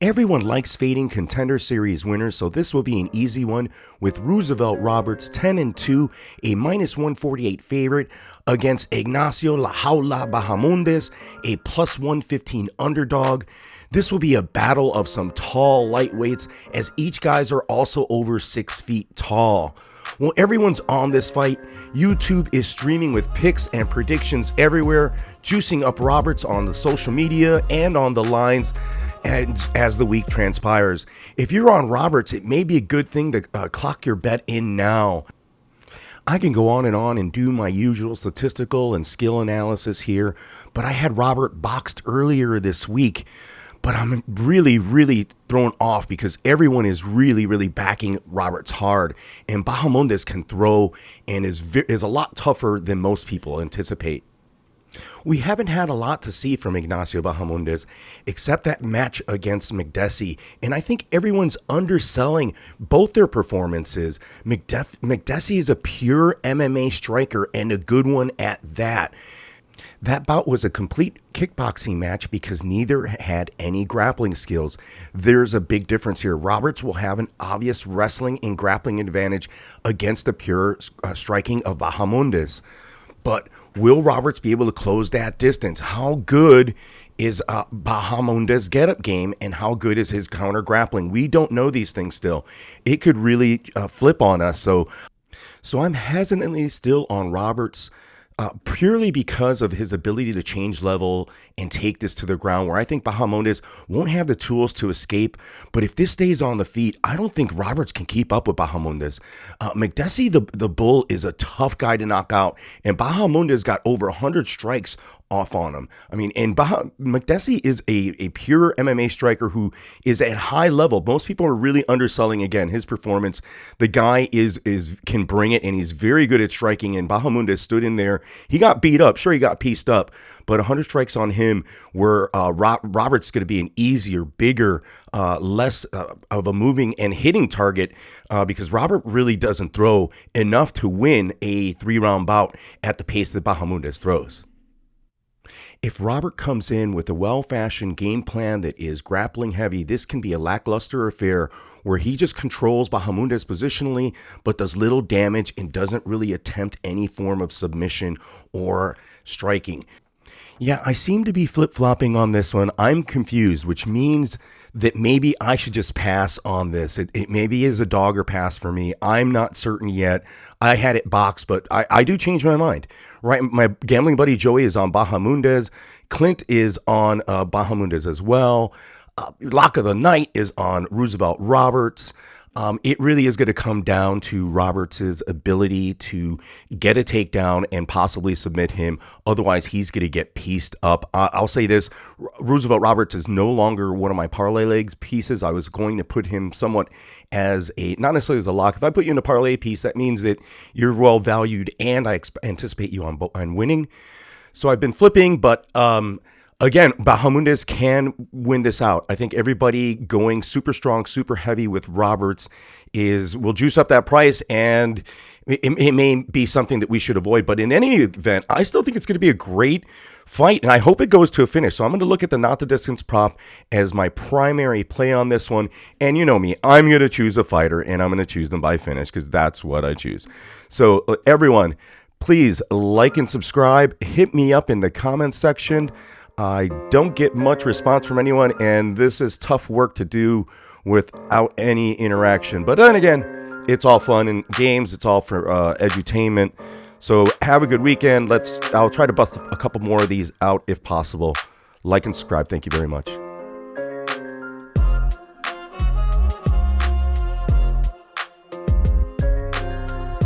Everyone likes fading Contender Series winners, so this will be an easy one with Roosevelt Roberts 10-2, a -148 favorite against Ignacio La Jaula Bahamondes, a +115 underdog. This will be a battle of some tall lightweights, as each guys are also over 6 feet tall. Well, everyone's on this fight. YouTube is streaming with picks and predictions everywhere, juicing up Roberts on the social media and on the lines as the week transpires. If you're on Roberts, it may be a good thing to clock your bet in now. I can go on and do my usual statistical and skill analysis here, but I had Robert boxed earlier this week. But I'm really thrown off because everyone is really backing Roberts hard. And Bahamondes can throw and is a lot tougher than most people anticipate. We haven't had a lot to see from Ignacio Bahamondes except that match against Makdessi. And I think everyone's underselling both their performances. Makdessi is a pure MMA striker and a good one at that. That bout was a complete kickboxing match because neither had any grappling skills. There's a big difference here. Roberts will have an obvious wrestling and grappling advantage against the pure striking of Bahamondes. But will Roberts be able to close that distance? How good is Bahamondes' get-up game and how good is his counter grappling? We don't know these things still. It could really flip on us. So I'm hesitantly still on Roberts. Purely because of his ability to change level and take this to the ground, where I think Bahamondes won't have the tools to escape. But if this stays on the feet, I don't think Roberts can keep up with Bahamondes. Makdessi, the bull, is a tough guy to knock out, and Bahamondes got over 100 strikes off on him. I mean, and Makdessi is a pure MMA striker who is at high level. Most people are really underselling, again, his performance. The guy can bring it, and he's very good at striking, and Bahamondes stood in there. He got beat up. Sure, he got pieced up, but 100 strikes on him where Roberts going to be an easier, bigger, less of a moving and hitting target because Robert really doesn't throw enough to win a 3-round bout at the pace that Bahamondes throws. If Robert comes in with a well-fashioned game plan that is grappling heavy, this can be a lackluster affair where he just controls Bahamondes positionally but does little damage and doesn't really attempt any form of submission or striking. Yeah, I seem to be flip-flopping on this one. I'm confused, which means that maybe I should just pass on this. It maybe is a dog or pass for me. I'm not certain yet. I had it boxed, but I do change my mind. Right, my gambling buddy Joey is on Bahamondes. Clint is on Bahamondes as well. Lock of the night is on Roosevelt Roberts. It really is going to come down to Roberts' ability to get a takedown and possibly submit him. Otherwise, he's going to get pieced up. I'll say this. Roosevelt Roberts is no longer one of my parlay legs pieces. I was going to put him somewhat as not necessarily as a lock. If I put you in a parlay piece, that means that you're well valued and I anticipate you on winning. So I've been flipping, but again, Bahamondes can win this out. I think everybody going super strong, super heavy with Roberts will juice up that price, and it may be something that we should avoid. But in any event, I still think it's going to be a great fight, and I hope it goes to a finish. So I'm going to look at the not the distance prop as my primary play on this one. And you know me, I'm going to choose a fighter, and I'm going to choose them by finish because that's what I choose. So everyone, please like and subscribe. Hit me up in the comments section. I don't get much response from anyone, and this is tough work to do without any interaction. But then again, it's all fun and games. It's all for edutainment. So have a good weekend. I'll try to bust a couple more of these out if possible. Like and subscribe. Thank you very much.